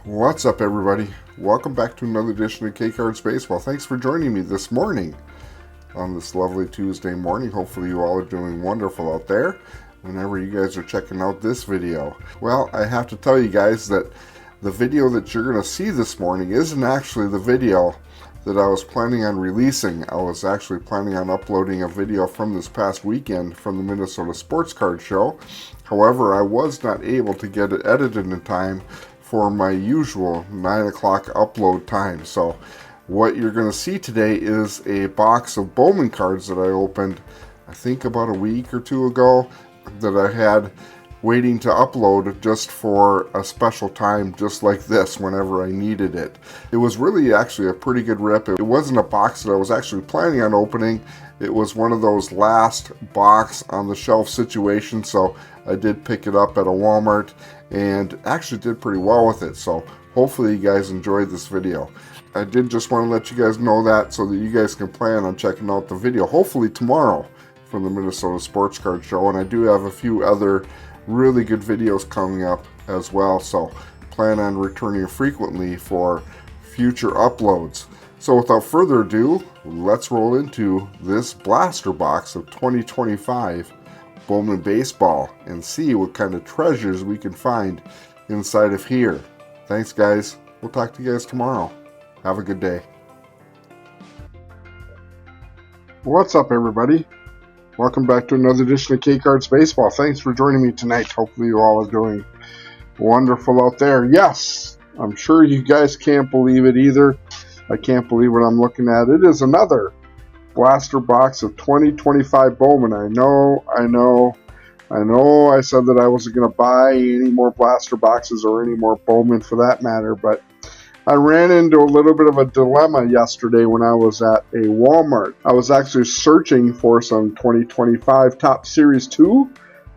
What's up, everybody? Welcome back to another edition of K-Cards Baseball. Thanks for joining me this morning on this lovely Tuesday morning. Hopefully you all are doing wonderful out there whenever you guys are checking out this video. Well, I have to tell you guys that the video that you're going to see this morning isn't actually the video that I was planning on releasing. I was actually planning on uploading a video from this past weekend from the Minnesota Sports Card Show. However, I was not able to get it edited in time for my usual 9 o'clock upload time. So what you're going to see today is a box of Bowman cards that I opened, I think about a week or two ago, that I had waiting to upload just for a special time just like this whenever I needed it. It was really actually a pretty good rip. It wasn't a box that I was actually planning on opening. It was one of those last box on the shelf situations, so I did pick it up at a Walmart and actually did pretty well with it. So hopefully you guys enjoyed this video. I did just want to let you guys know that so that you guys can plan on checking out the video hopefully tomorrow from the Minnesota Sports Card Show. And I do have a few other really good videos coming up as well, so plan on returning frequently for future uploads. So without further ado, let's roll into this blaster box of 2025 Bowman Baseball and see what kind of treasures we can find inside of here. Thanks, guys. We'll talk to you guys tomorrow. Have a good day. What's up, everybody? Welcome back to another edition of K-Cards Baseball. Thanks for joining me tonight. Hopefully you all are doing wonderful out there. Yes, I'm sure you guys can't believe it either. I can't believe what I'm looking at. It is another blaster box of 2025 Bowman. I know I said that I wasn't going to buy any more blaster boxes or any more Bowman for that matter, but I ran into a little bit of a dilemma yesterday when I was at a Walmart. I was actually searching for some 2025 Top Series 2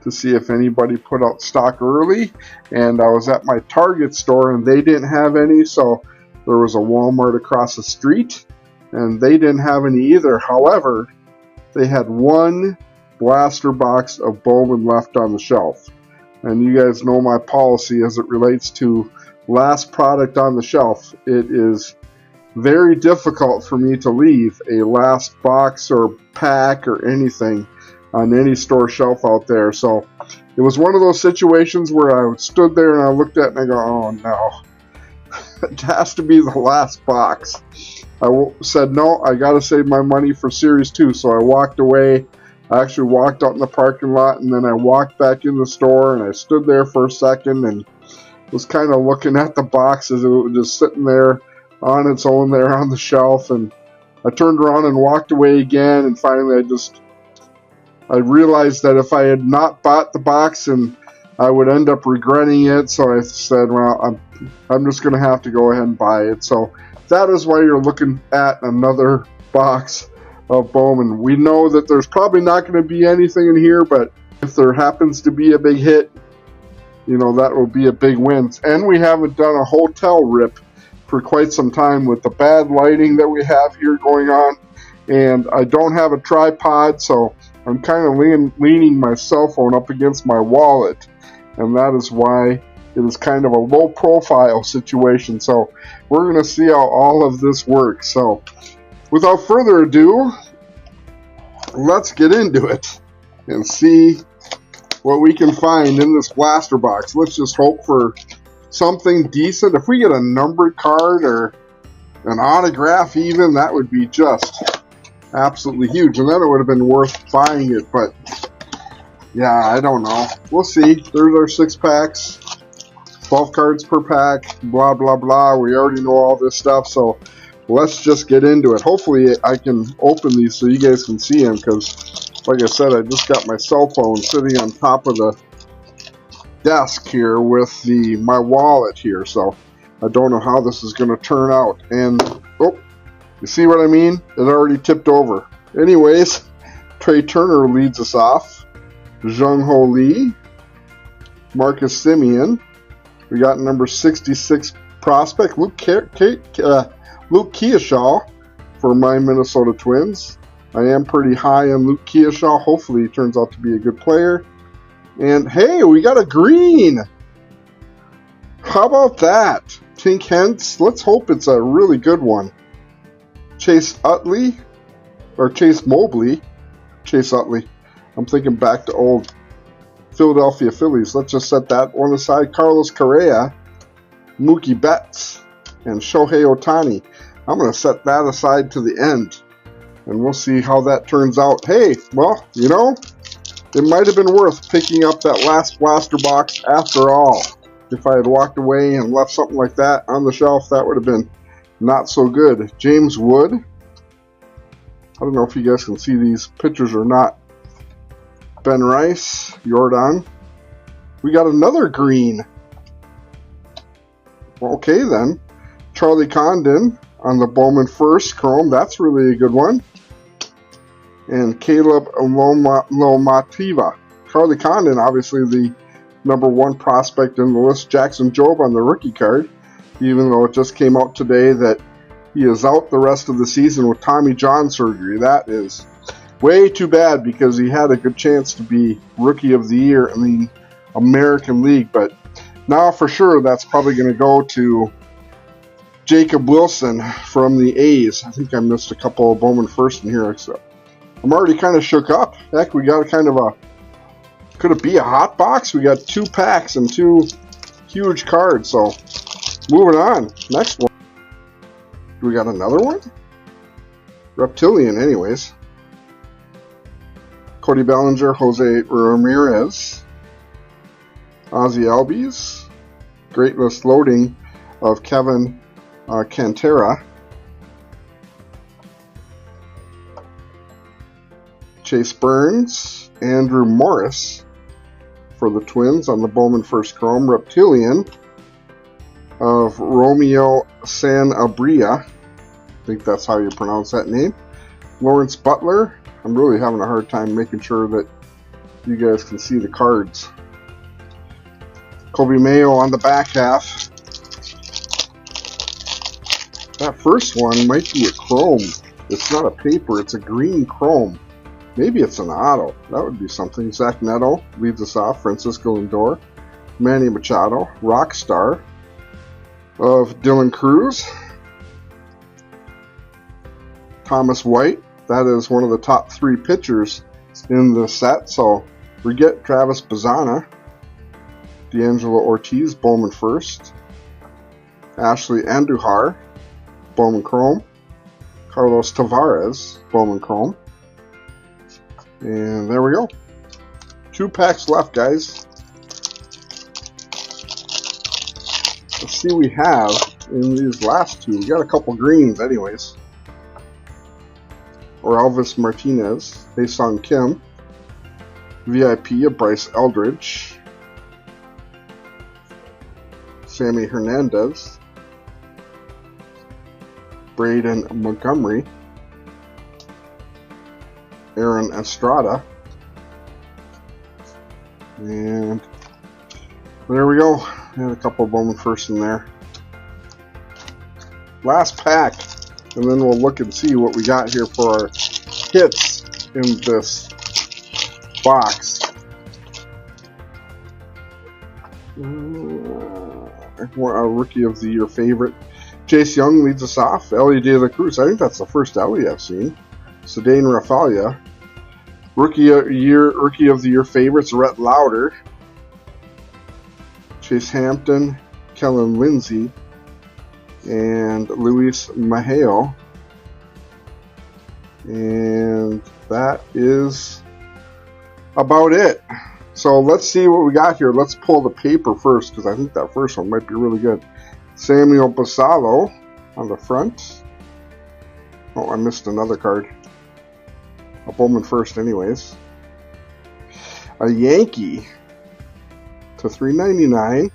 to see if anybody put out stock early, and I was at my Target store and they didn't have any, so there was a Walmart across the street and they didn't have any either. However, they had one blaster box of Bowman left on the shelf. And you guys know my policy as it relates to last product on the shelf. It is very difficult for me to leave a last box or pack or anything on any store shelf out there. So it was one of those situations where I stood there and I looked at it and I go, oh no, it has to be the last box. I said, no, I got to save my money for Series 2. So I walked away. I actually walked out in the parking lot, and then I walked back in the store, and I stood there for a second and was kind of looking at the box as it was just sitting there on its own there on the shelf. And I turned around and walked away again, and finally I realized that if I had not bought the box, and I would end up regretting it. So I said, well, I'm just going to have to go ahead and buy it. So that is why you're looking at another box of Bowman. We know that there's probably not going to be anything in here, but if there happens to be a big hit, you know, that will be a big win. And we haven't done a hotel rip for quite some time with the bad lighting that we have here going on. And I don't have a tripod, so I'm kind of leaning my cell phone up against my wallet. And that is why it is kind of a low profile situation. So we're going to see how all of this works. So without further ado, let's get into it and see what we can find in this blaster box. Let's just hope for something decent. If we get a numbered card or an autograph even, that would be just absolutely huge. And then it would have been worth buying it. But yeah, I don't know. We'll see. There's our 6 packs. 12 cards per pack, blah, blah, blah. We already know all this stuff, so let's just get into it. Hopefully I can open these so you guys can see them, because like I said, I just got my cell phone sitting on top of the desk here with my wallet here, so I don't know how this is going to turn out. And, oh, you see what I mean? It already tipped over. Anyways, Trey Turner leads us off. Jung-Ho Lee. Marcus Semien. We got number 66 prospect, Luke Kearshaw for my Minnesota Twins. I am pretty high on Luke Kearshaw. Hopefully he turns out to be a good player. And hey, we got a green. How about that? Tink Hence. Let's hope it's a really good one. Chase Utley. Or Chase Mobley. Chase Utley. I'm thinking back to old Philadelphia Phillies. Let's just set that one aside. Carlos Correa. Mookie Betts. And Shohei Ohtani. I'm going to set that aside to the end. And we'll see how that turns out. Hey, well, you know, it might have been worth picking up that last blaster box after all. If I had walked away and left something like that on the shelf, that would have been not so good. James Wood. I don't know if you guys can see these pictures or not. Ben Rice. Jordan. We got another green. Okay, then. Charlie Condon on the Bowman First Chrome. That's really a good one. And Caleb Lomativa. Charlie Condon, obviously the #1 prospect in the list. Jackson Jobe on the rookie card, even though it just came out today that he is out the rest of the season with Tommy John surgery. That is way too bad because he had a good chance to be Rookie of the Year in the American League. But now for sure that's probably going to go to Jacob Wilson from the A's. I think I missed a couple of Bowman First in here. So I'm already kind of shook up. Heck, we got kind of a, could it be a hot box? We got 2 packs and 2 huge cards. So moving on. Next one. Do we got another one? Reptilian anyways. Cody Bellinger, Jose Ramirez. Ozzie Albies. Great list loading of Kevin Cantera. Chase Burns, Andrew Morris for the Twins on the Bowman First Chrome. Reptilian of Romeo Sanabria. I think that's how you pronounce that name. Lawrence Butler. I'm really having a hard time making sure that you guys can see the cards. Kobe Mayo on the back half. That first one might be a chrome. It's not a paper, it's a green chrome. Maybe it's an auto. That would be something. Zach Neto leads us off. Francisco Lindor. Manny Machado. Rockstar of Dylan Cruz. Thomas White. That is one of the top 3 pitchers in the set. So forget Travis Bazzana. D'Angelo Ortiz, Bowman First. Ashley Andujar, Bowman Chrome. Carlos Tavares, Bowman Chrome. And there we go. 2 packs left, guys. Let's see what we have in these last 2. We got a couple greens anyways. Or Elvis Martinez, Haesung Kim. VIP of Bryce Eldridge. Sammy Hernandez. Braden Montgomery. Aaron Estrada. And there we go. Had a couple of Bowman First in there. Last pack. And then we'll look and see what we got here for our hits in this box. A Rookie of the Year favorite. Chase Young leads us off. Ellie De La Cruz. I think that's the first Ellie I've seen. Cedane Rafaela. Rookie of the Year favorites. Rhett Lauder. Chase Hampton. Kellen Lindsey. And Luis Maheo. And that is about it. So let's see what we got here. Let's pull the paper first because I think that first one might be really good. Samuel Basallo on the front. Oh, I missed another card. A Bowman First anyways. A Yankee to $3.99.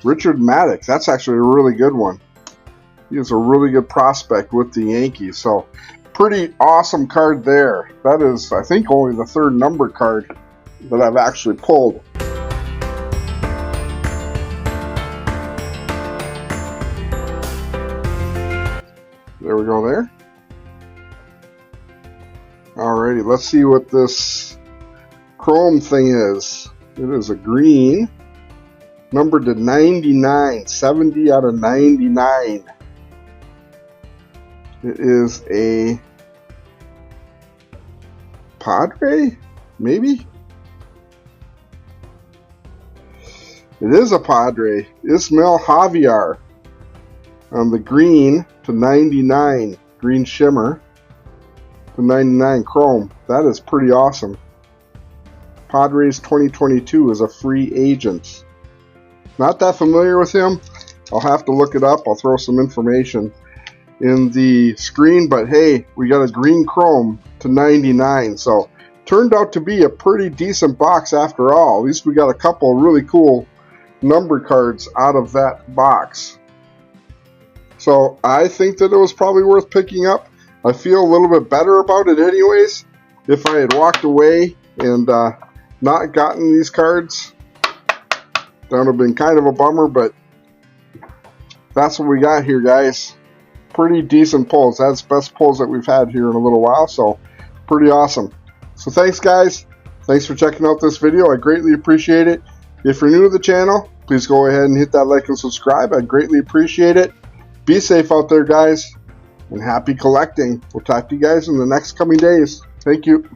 Richard Maddox. That's actually a really good one. He is a really good prospect with the Yankees. So pretty awesome card there. That is, I think, only the 3rd number card that I've actually pulled. There we go there. Alrighty, let's see what this chrome thing is. It is a green. Numbered to 99. 70 out of 99. It is a Padre? Maybe? It is a Padre. Ismael Javier on the green to 99. Green shimmer to 99 chrome. That is pretty awesome. Padres 2022 is a free agent. Not that familiar with him. I'll have to look it up. I'll throw some information in the screen. But hey, we got a green chrome to 99. So turned out to be a pretty decent box after all. At least we got a couple of really cool number cards out of that box. So I think that it was probably worth picking up. I feel a little bit better about it anyways. If I had walked away and not gotten these cards, that would have been kind of a bummer, but that's what we got here, guys. Pretty decent pulls. That's the best pulls that we've had here in a little while, so pretty awesome. So thanks, guys. Thanks for checking out this video. I greatly appreciate it. If you're new to the channel, please go ahead and hit that like and subscribe. I greatly appreciate it. Be safe out there, guys, and happy collecting. We'll talk to you guys in the next coming days. Thank you.